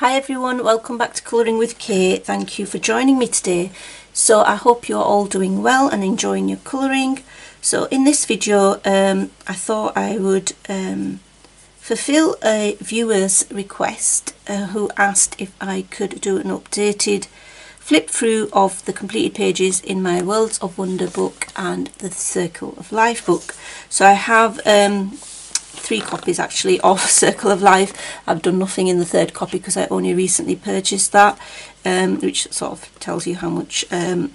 Hi everyone, welcome back to Colouring with Kate. Thank you for joining me today. So I hope you're all doing well and enjoying your colouring. So in this video I thought I would fulfill a viewer's request who asked if I could do an updated flip through of the completed pages in my Worlds of Wonder book and the Circle of Life book. So I have 3 copies actually of Circle of Life. I've done nothing in the 3rd copy because I only recently purchased that, which sort of tells you how much I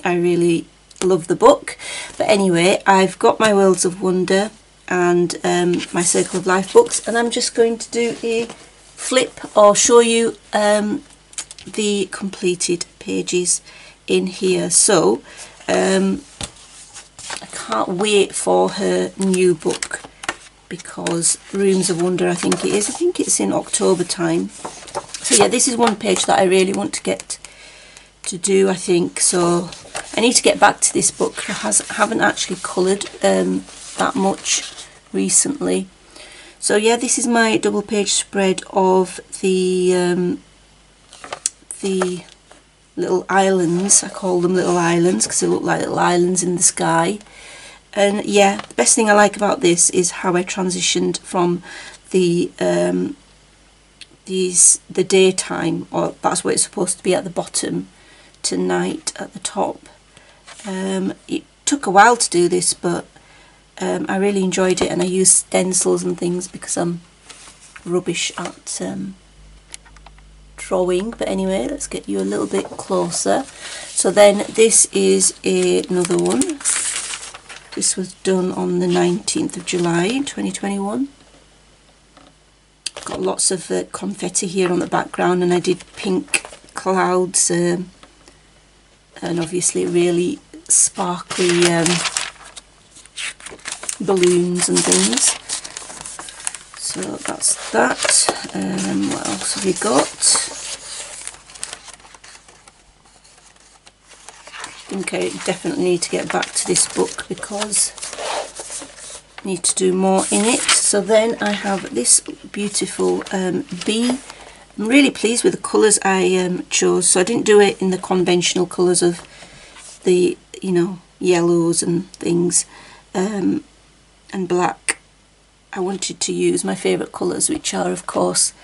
really love the book. But anyway, I've got my Worlds of Wonder and my Circle of Life books, and I'm just going to do a flip or show you the completed pages in here. So I can't wait for her new book, because Rooms of Wonder, I think it's in October time. So yeah, this is one page that I really want to get to do, I think. So I need to get back to this book. I haven't actually coloured that much recently. So yeah, this is my double page spread of the little islands. I call them little islands because they look like little islands in the sky. And yeah, the best thing I like about this is how I transitioned from the daytime, or that's what it's supposed to be at the bottom, to night at the top. It took a while to do this, but I really enjoyed it, and I used stencils and things because I'm rubbish at drawing. But anyway, let's get you a little bit closer. So then this is another one. This was done on the 19th of July 2021. Got lots of confetti here on the background, and I did pink clouds and obviously really sparkly balloons and things. So that's that. What else have we got? I think I definitely need to get back to this book because I need to do more in it. So then I have this beautiful bee. I'm really pleased with the colours I chose. So I didn't do it in the conventional colours of the, yellows and things and black. I wanted to use my favourite colours, which are of course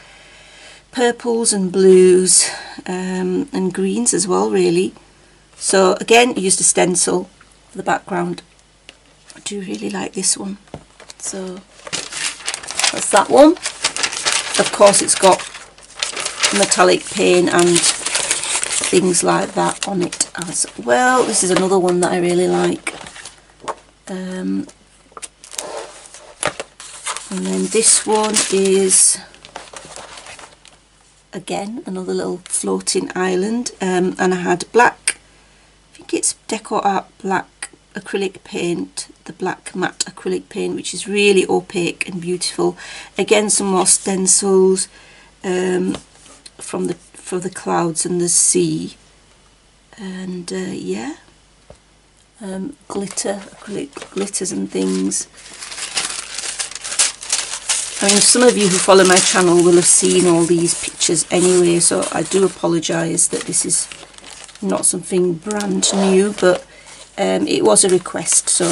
purples and blues and greens as well, really. So again, I used a stencil for the background. I do really like this one. So that's that one. Of course, it's got metallic paint and things like that on it as well. This is another one that I really like. And then this one is again another little floating island, and I had black, I think it's Deco Art black acrylic paint, the black matte acrylic paint, which is really opaque and beautiful. Again, some more stencils for the clouds and the sea, and yeah, glitter, acrylic glitters and things. I mean, some of you who follow my channel will have seen all these pictures anyway, so I do apologise that this is not something brand new, but it was a request, so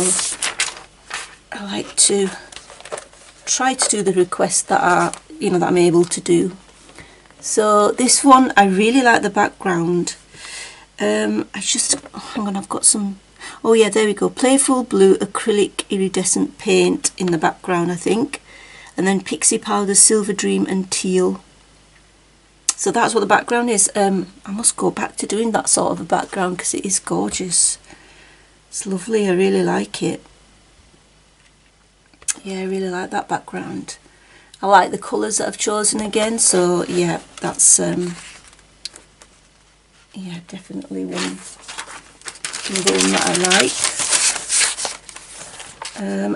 I like to try to do the requests that are, that I'm able to do. So this one, I really like the background. Hang on, I've got some, oh yeah, there we go, playful blue acrylic iridescent paint in the background, I think, and then pixie powder, silver dream and teal. So that's what the background is. I must go back to doing that sort of a background because it is gorgeous. It's lovely, I really like it. Yeah, I really like that background. I like the colours that I've chosen again, so yeah, that's yeah, definitely another one that I like.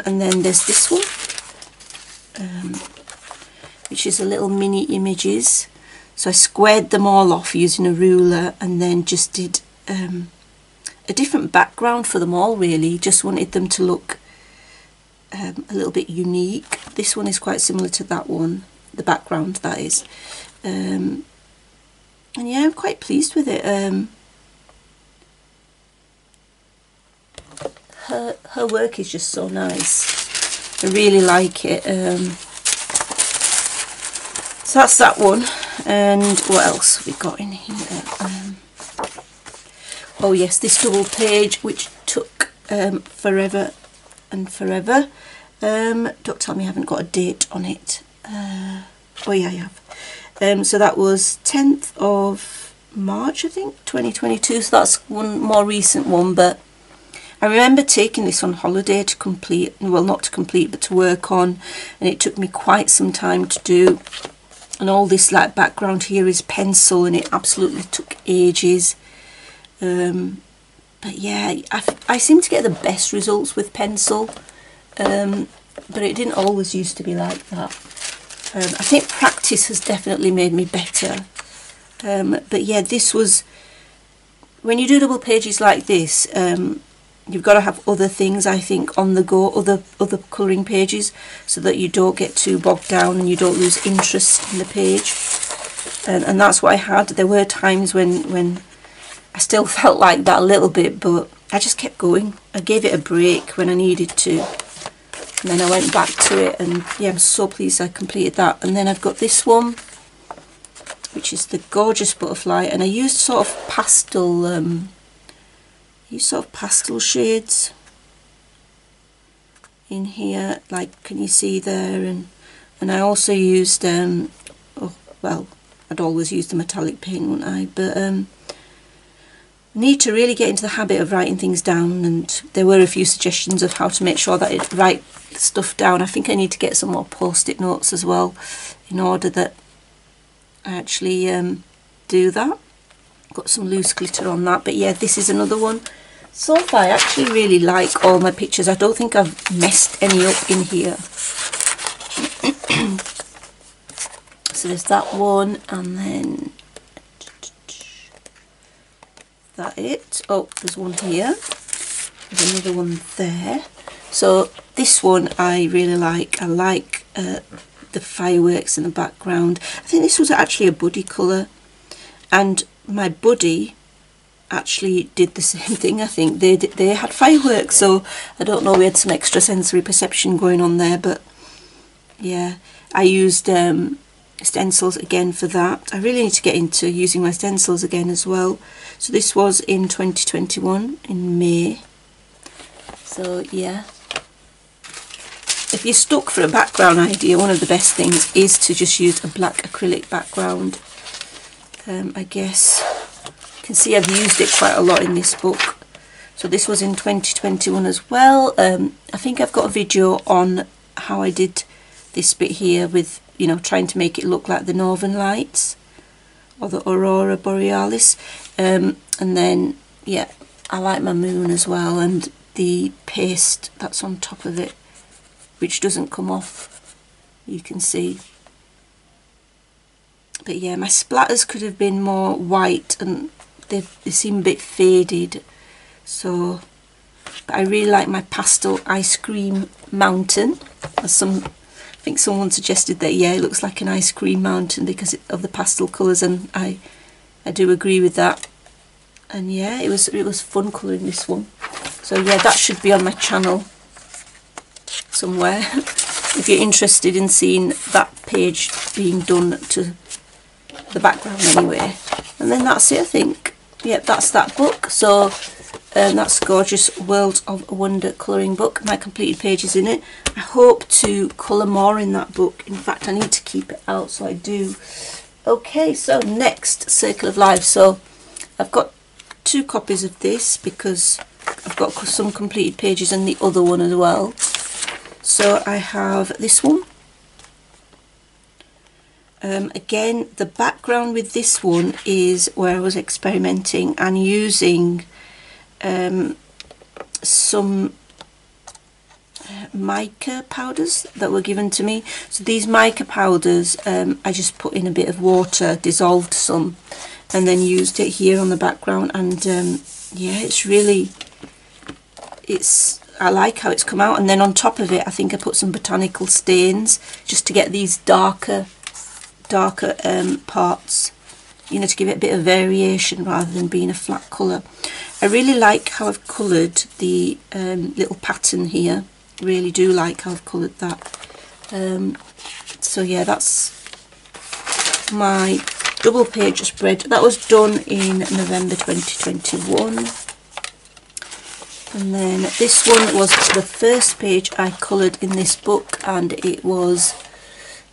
And then there's this one, which is a little mini images. So I squared them all off using a ruler, and then just did a different background for them all, really. Just wanted them to look a little bit unique. This one is quite similar to that one, the background that is. And yeah, I'm quite pleased with it. Her work is just so nice. I really like it. So that's that one. And what else have we got in here? Oh yes, this double page which took forever and forever. Don't tell me I haven't got a date on it. Oh yeah, I have. So that was 10th of March, I think, 2022. So that's one more recent one, but I remember taking this on holiday to complete, well, not to complete, but to work on, and it took me quite some time to do. And all this like background here is pencil, and it absolutely took ages. But yeah, I seem to get the best results with pencil, but it didn't always used to be like that. I think practice has definitely made me better. But yeah, this was, when you do double pages like this, you've got to have other things, I think, on the go, other colouring pages, so that you don't get too bogged down and you don't lose interest in the page. And that's what I had. There were times when I still felt like that a little bit, but I just kept going. I gave it a break when I needed to, and then I went back to it, and yeah, I'm so pleased I completed that. And then I've got this one, which is the Gorgeous Butterfly, and I used sort of pastel shades in here, like, can you see there? And I also used oh well, I'd always use the metallic paint, wouldn't I? But need to really get into the habit of writing things down, and there were a few suggestions of how to make sure that I write stuff down. I think I need to get some more post-it notes as well, in order that I actually do that. Got some loose glitter on that, but yeah, this is another one. So far I actually really like all my pictures. I don't think I've messed any up in here. So there's that one, and then that it. Oh, there's one here. There's another one there. So this one I really like. I like the fireworks in the background. I think this was actually a buddy colour, and my buddy actually did the same thing. I think they had fireworks, so I don't know, we had some extra sensory perception going on there. But yeah, I used stencils again for that. I really need to get into using my stencils again as well. So this was in 2021 in May. So yeah, if you're stuck for a background idea, one of the best things is to just use a black acrylic background. I guess you can see I've used it quite a lot in this book. So this was in 2021 as well. I think I've got a video on how I did this bit here with, you know, trying to make it look like the Northern Lights or the Aurora Borealis. And then yeah, I like my moon as well, and the paste that's on top of it, which doesn't come off, you can see. But yeah, my splatters could have been more white, and they seem a bit faded. So, but I really like my pastel ice cream mountain. As I think someone suggested that, yeah, it looks like an ice cream mountain because of the pastel colours, and I do agree with that. And yeah, it was fun colouring this one. So yeah, that should be on my channel somewhere if you're interested in seeing that page being done to the background anyway. And then that's it, I think. Yeah, that's that book. So that's Gorgeous World of Wonder colouring book. My completed pages in it. I hope to colour more in that book. In fact, I need to keep it out, so I do. Okay, so next, Circle of Life. So I've got 2 copies of this because I've got some completed pages and the other one as well. So I have this one. Again, the background with this one is where I was experimenting and using some mica powders that were given to me. So these mica powders, I just put in a bit of water, dissolved some, and then used it here on the background. And yeah, I like how it's come out. And then on top of it, I think I put some botanical stains just to get these darker parts you know, to give it a bit of variation rather than being a flat colour. I really like how I've coloured the little pattern here. Really do like how I've coloured that. So yeah, that's my double page spread. That was done in November 2021. And then this one was the first page I coloured in this book, and it was,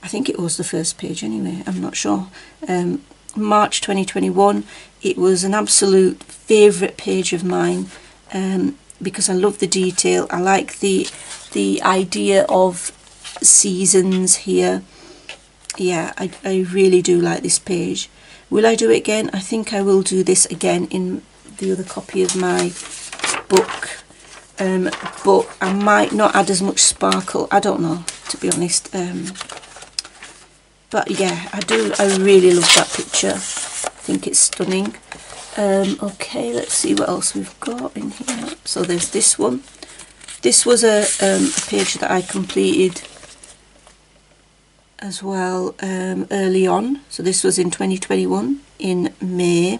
I think it was the first page anyway, I'm not sure. March 2021. It was an absolute favourite page of mine, because I love the detail. I like the idea of seasons here. Yeah, I really do like this page. Will I do it again? I think I will do this again in the other copy of my book, but I might not add as much sparkle. I don't know, to be honest. But yeah, I really love that picture. I think it's stunning. Okay, let's see what else we've got in here. So there's this one. This was a page that I completed as well early on. So this was in 2021 in May,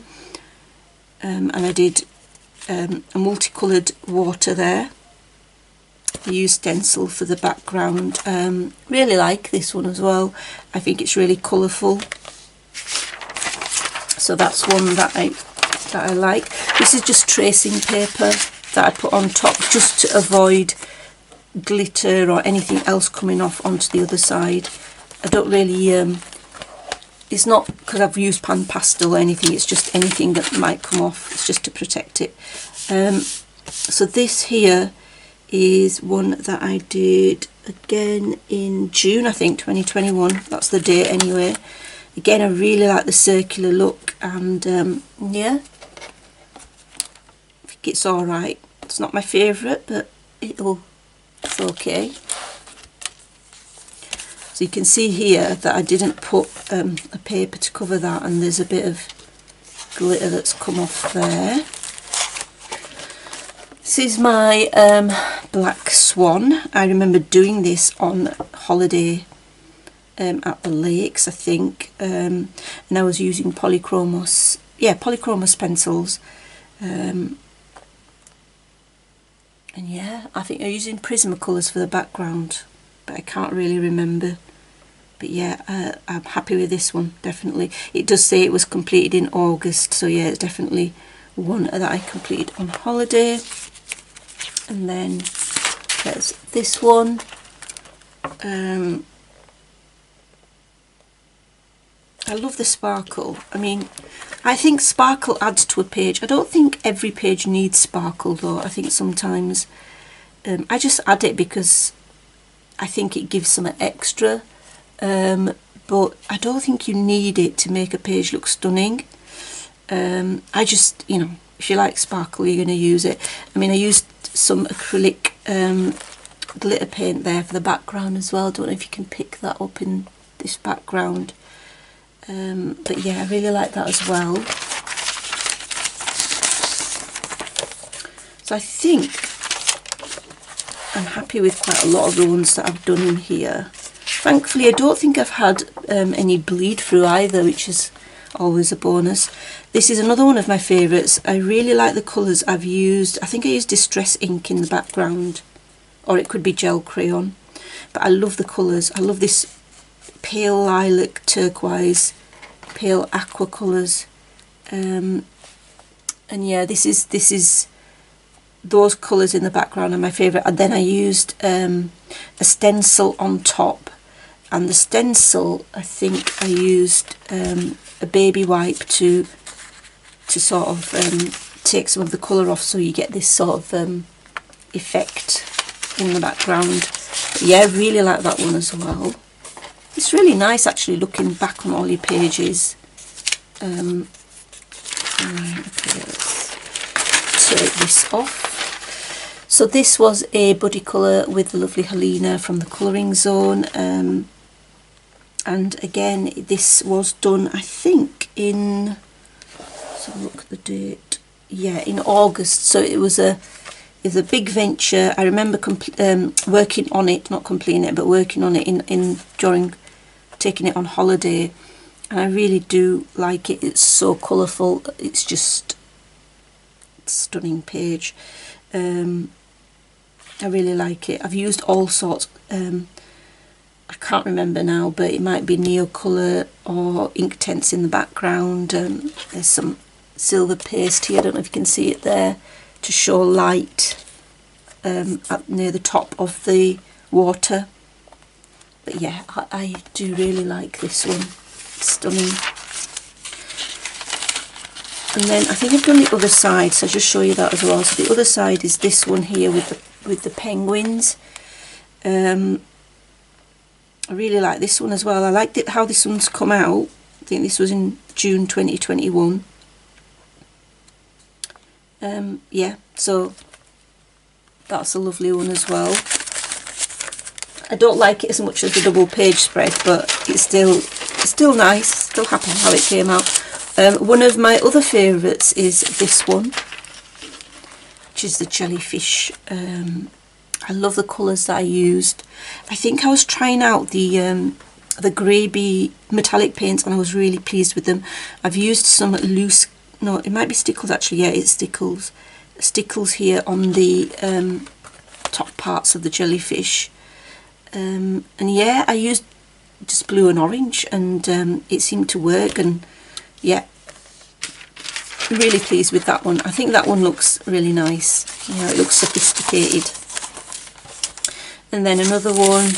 and I did a multicoloured water there. I used stencil for the background. Really like this one as well. I think it's really colourful. So that's one that I like. This is just tracing paper that I put on top just to avoid glitter or anything else coming off onto the other side. I don't really, it's not because I've used pan pastel or anything, it's just anything that might come off, it's just to protect it. So this here is one that I did again in June, I think, 2021. That's the date anyway. Again, I really like the circular look, and yeah, I think it's alright. It's not my favourite, but it's okay. So you can see here that I didn't put a paper to cover that, and there's a bit of glitter that's come off there. This is my Black Swan. I remember doing this on holiday at the lakes, I think, and I was using Polychromos, yeah, Polychromos pencils, and yeah, I think I'm using Prismacolors for the background, but I can't really remember. But yeah, I'm happy with this one, definitely. It does say it was completed in August, so yeah, it's definitely one that I completed on holiday. And then there's this one. I love the sparkle. I mean, I think sparkle adds to a page. I don't think every page needs sparkle though. I think sometimes I just add it because I think it gives some extra, but I don't think you need it to make a page look stunning. I just, you know, if you like sparkle, you're going to use it. I mean, I used some acrylic glitter paint there for the background as well. Don't know if you can pick that up in this background. But yeah, I really like that as well. So I think I'm happy with quite a lot of the ones that I've done in here. Thankfully, I don't think I've had any bleed through either, which is always a bonus. This is another one of my favourites. I really like the colours I've used. I think I used Distress ink in the background, or it could be gel crayon, but I love the colours. I love this pale lilac, turquoise, pale aqua colours, and yeah, this is those colours in the background are my favourite. And then I used a stencil on top, and the stencil, I think I used a baby wipe to sort of take some of the colour off, so you get this sort of effect in the background. But yeah, I really like that one as well. It's really nice actually looking back on all your pages. Right, okay, let's take this off. So this was a buddy colour with the lovely Helena from the Colouring Zone, and again this was done, I think, in, let's have a look at the date, yeah, in August. So it was a big venture. I remember working on it, not completing it, but working on it during taking it on holiday, and I really do like it. It's so colourful, it's just a stunning page. I really like it. I've used all sorts, I can't remember now, but it might be Neocolor or Inktense in the background. There's some silver paste here, I don't know if you can see it there, to show light up near the top of the water. But yeah, I do really like this one. It's stunning. And then I think I've done the other side, so I'll just show you that as well. So the other side is this one here with the penguins. I really like this one as well. I liked it how this one's come out. I think this was in June 2021. Yeah, so that's a lovely one as well. I don't like it as much as the double page spread, but it's still nice. Still happy how it came out. One of my other favourites is this one, which is the jellyfish. I love the colours that I used. I think I was trying out the Grey metallic paints, and I was really pleased with them. I've used some loose, no, it might be Stickles actually, yeah, it's Stickles here on the top parts of the jellyfish. And yeah, I used just blue and orange, and it seemed to work, and yeah, really pleased with that one. I think that one looks really nice. Yeah, it looks sophisticated. And then another one,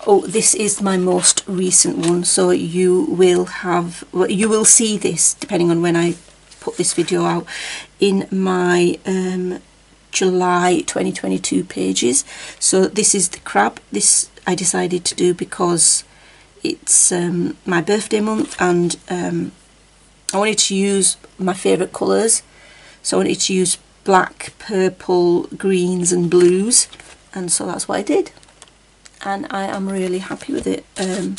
oh, this is my most recent one, so you will see this, depending on when I put this video out, in my July 2022 pages. So this is the crab. This I decided to do because it's my birthday month, and I wanted to use my favourite colours. So I wanted to use black, purple, greens and blues, and so that's what I did, and I am really happy with it. I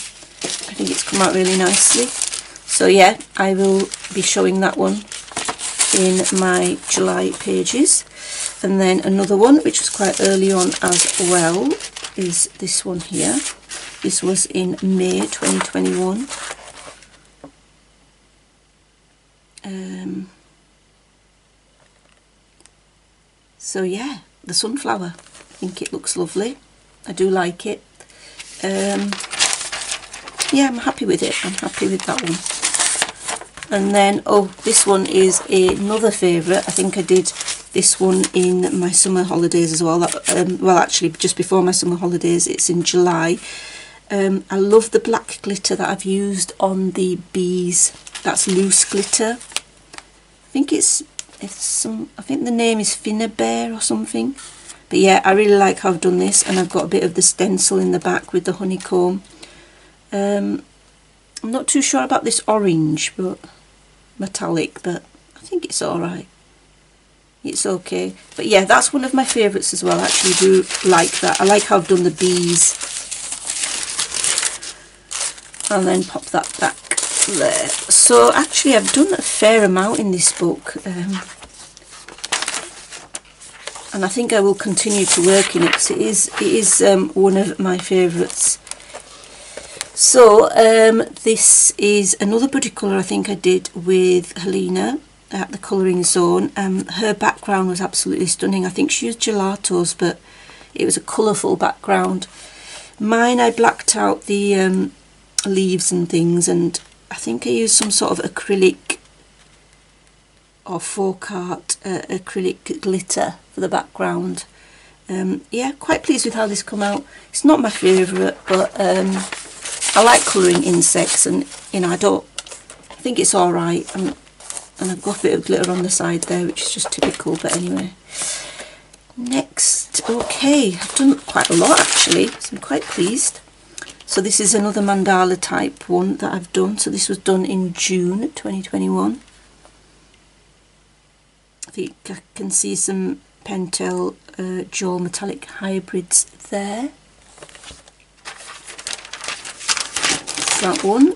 think it's come out really nicely. So yeah, I will be showing that one in my July pages. And then another one, which was quite early on as well, is this one here. This was in May 2021. So yeah, the sunflower. I think it looks lovely. I do like it. Yeah, I'm happy with it. I'm happy with that one. And then, oh, this one is another favourite. I think I did this one in my summer holidays as well. Well, actually, just before my summer holidays. It's in July. I love the black glitter that I've used on the bees. That's loose glitter. I think it's some. I think the name is Finnabair or something. But yeah, I really like how I've done this, and I've got a bit of the stencil in the back with the honeycomb. I'm not too sure about this orange, but metallic, but I think it's alright. It's okay. But yeah, that's one of my favourites as well. I actually do like that. I like how I've done the bees. And then pop that back there. So actually I've done a fair amount in this book. And I think I will continue to work in it, because it is one of my favourites. So this is another buddy colour I think I did with Helena at the Colouring Zone. Her background was absolutely stunning. I think she used gelatos, but it was a colourful background. Mine, I blacked out the leaves and things, and I think I used some sort of acrylic or folk art acrylic glitter for the background. Yeah, quite pleased with how this come out. It's not my favourite, but I like colouring insects, and you know, I think it's alright, and I've got a bit of glitter on the side there, which is just typical, but anyway. Next, okay, I've done quite a lot actually, so I'm quite pleased. So this is another mandala type one that I've done. So this was done in June 2021. I think I can see some Pentel Joel metallic hybrids there. That one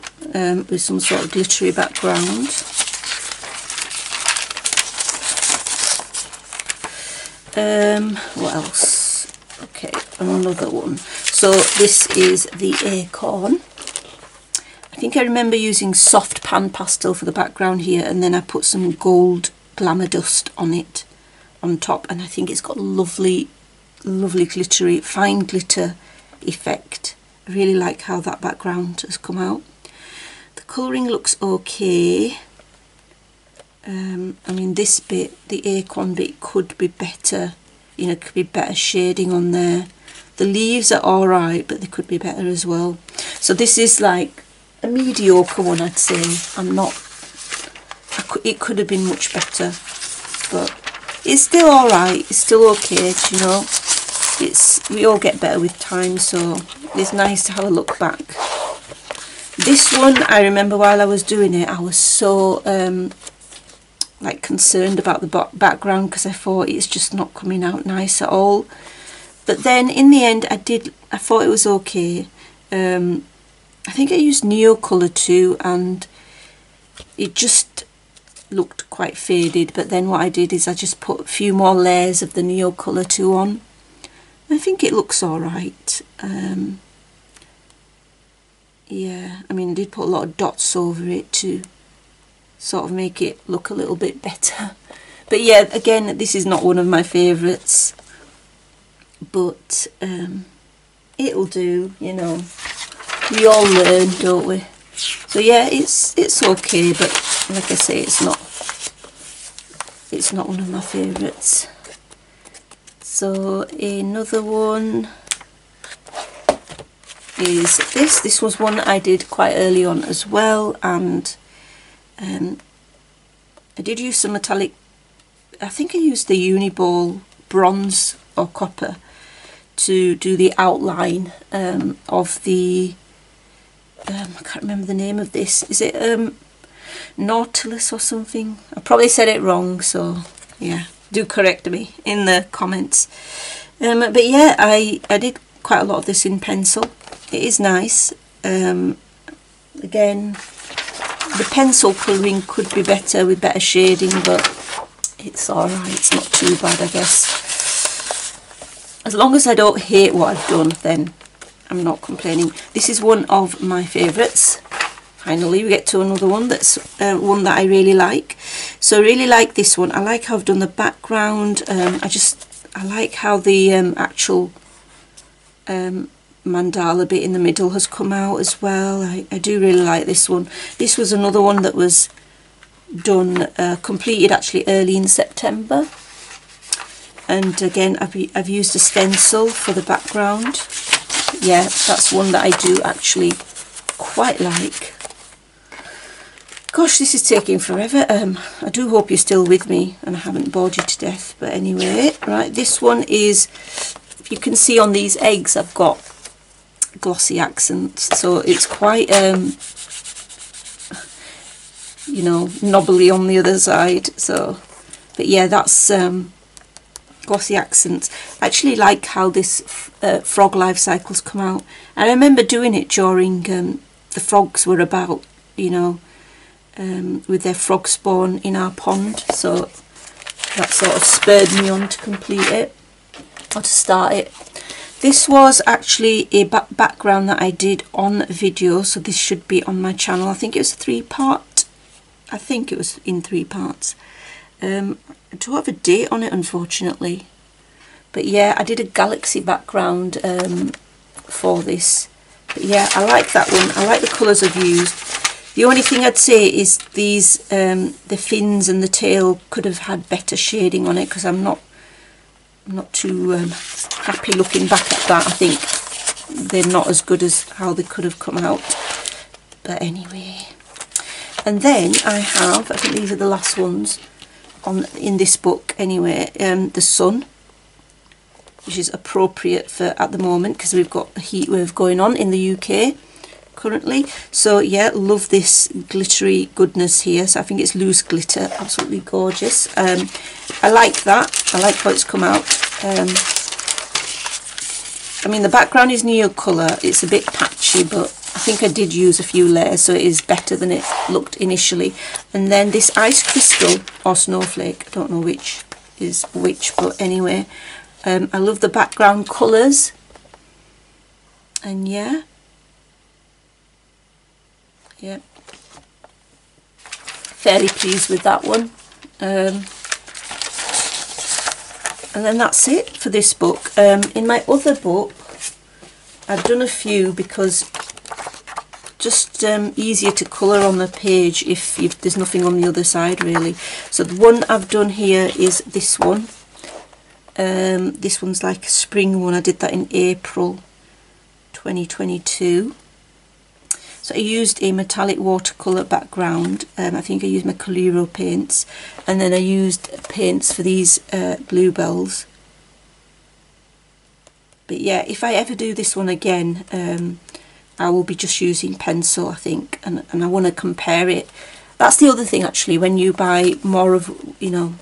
with some sort of glittery background. What else? Okay, another one. So this is the acorn. I think I remember using soft pan pastel for the background here, and then I put some gold glamour dust on it on top, and I think it's got lovely glittery, fine glitter effect. I really like how that background has come out. The colouring looks okay. I mean, this bit, the acorn bit, could be better, you know, could be better shading on there. The leaves are alright, but they could be better as well. So this is like a mediocre one, I'd say. It could have been much better, but it's still alright, it's still okay, you know. We all get better with time, so it's nice to have a look back. This one, I remember while I was doing it, I was so like concerned about the background, because I thought it's just not coming out nice at all. But then in the end, I thought it was okay. I think I used Neocolor too, and it just looked quite faded. But then what I did is I just put a few more layers of the Neocolor 2 on. I think it looks alright. Yeah, I mean, I did put a lot of dots over it to sort of make it look a little bit better. But yeah, again, this is not one of my favourites, but it'll do, you know. We all learn, don't we? So yeah, it's okay, but like I say, it's not one of my favourites. So another one is this. This was one that I did quite early on as well, and I did use some metallic. I think I used the Uniball bronze or copper to do the outline of the I can't remember the name of this. Is it Nautilus or something? I probably said it wrong, so yeah, do correct me in the comments. But yeah, I did quite a lot of this in pencil. It is nice. Again, the pencil colouring could be better with better shading, but it's alright, it's not too bad, I guess. As long as I don't hate what I've done, then I'm not complaining. This is one of my favourites. Finally we get to another one that's one that I really like. So I really like this one. I like how I've done the background. I like how the actual mandala bit in the middle has come out as well. I do really like this one. This was another one that was done, completed actually early in September. And again, I've used a stencil for the background. Yeah, that's one that I do actually quite like. Gosh, this is taking forever. I do hope you're still with me and I haven't bored you to death. But anyway, right, this one is, if you can see on these eggs, I've got glossy accents. So it's quite, you know, knobbly on the other side. So, but yeah, that's glossy accents. I actually like how this frog life cycles come out. I remember doing it during the frogs were about, you know, with their frog spawn in our pond, so that sort of spurred me on to complete it, or to start it. This was actually a background that I did on video, so this should be on my channel. I think it was a 3-part. I think it was in 3 parts. I don't have a date on it, unfortunately, but yeah, I did a galaxy background for this. But yeah, I like that one. I like the colours I've used. The only thing I'd say is these, the fins and the tail could have had better shading on it, because I'm not too happy looking back at that. I think they're not as good as how they could have come out. But anyway, and then I think these are the last ones in this book anyway. The sun, which is appropriate for at the moment because we've got a heat wave going on in the UK currently. So yeah, love this glittery goodness here. So I think it's loose glitter, absolutely gorgeous. I like that. I like how it's come out. I mean, the background is Neocolor. It's a bit patchy, but I think I did use a few layers, so it is better than it looked initially. And then this ice crystal or snowflake, I don't know which is which, but anyway, I love the background colours. And yeah, Yeah, fairly pleased with that one. And then that's it for this book. In my other book, I've done a few because just easier to colour on the page if there's nothing on the other side really. So the one I've done here is this one. This one's like a spring one. I did that in April 2022. So I used a metallic watercolour background. I think I used my Coliro paints, and then I used paints for these bluebells. But yeah, if I ever do this one again, I will be just using pencil, I think, and I want to compare it. That's the other thing actually, when you buy more of, you know,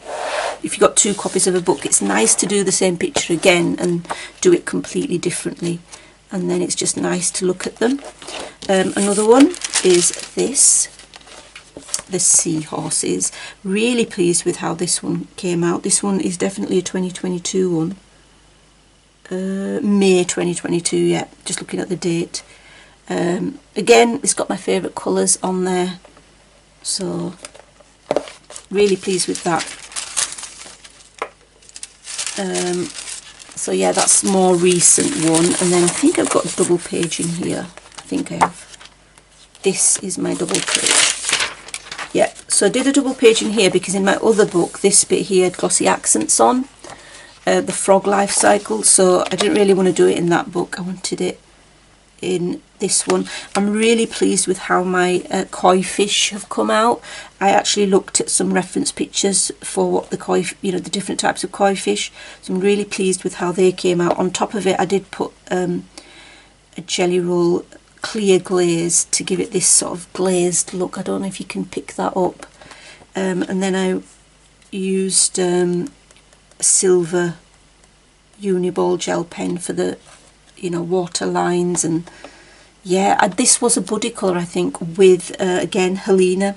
if you've got 2 copies of a book, it's nice to do the same picture again and do it completely differently, and then it's just nice to look at them. Another one is this, the seahorses. Really pleased with how this one came out. This one is definitely a 2022 one. May 2022, yeah, just looking at the date. Again, it's got my favourite colours on there, so really pleased with that. So yeah, that's more recent one, and then I think I've got a double page in here. I think I have. This is my double page. Yeah, so I did a double page in here because in my other book, this bit here had glossy accents on, the frog life cycle, so I didn't really want to do it in that book. I wanted it in this one. I'm really pleased with how my koi fish have come out. I actually looked at some reference pictures for what the koi, you know, the different types of koi fish, so I'm really pleased with how they came out. On top of it, I did put a Jelly Roll clear glaze to give it this sort of glazed look. I don't know if you can pick that up. And then I used a silver Uniball gel pen for the, you know, water lines. And yeah, this was a buddy colour, I think, with again Helena.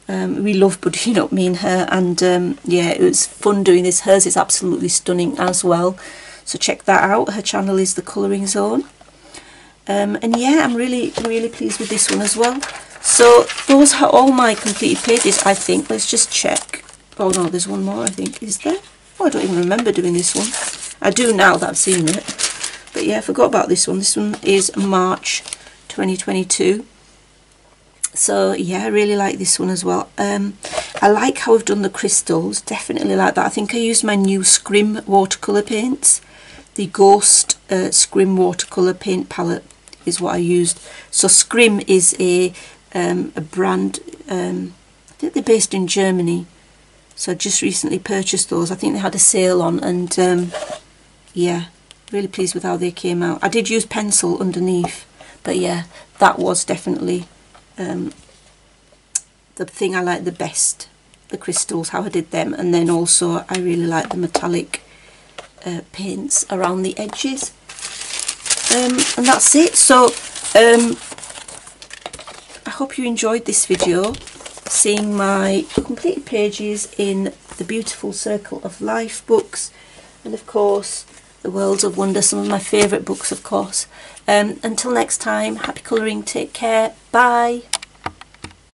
We love buddying up, me and her, and yeah, it was fun doing this. Hers is absolutely stunning as well, so check that out. Her channel is The Colouring Zone. And yeah, I'm really pleased with this one as well. So those are all my completed pages, I think. Let's just check. Oh no, there's one more, I think. Is there? Oh, I don't even remember doing this one. I do now that I've seen it. But yeah, I forgot about this one. This one is March 2022. So yeah, I really like this one as well. I like how I've done the crystals. Definitely like that. I think I used my new Scrim watercolour paints. The Ghost Scrim watercolour paint palette is what I used. So Scrim is a brand, I think they're based in Germany. So I just recently purchased those. I think they had a sale on, and yeah, really pleased with how they came out. I did use pencil underneath, but yeah, that was definitely the thing I like the best, the crystals, how I did them. And then also I really like the metallic paints around the edges. And that's it. So I hope you enjoyed this video, seeing my completed pages in the beautiful Circle of Life books, and of course The Worlds of Wonder, some of my favourite books, of course. Until next time, happy colouring, take care, bye.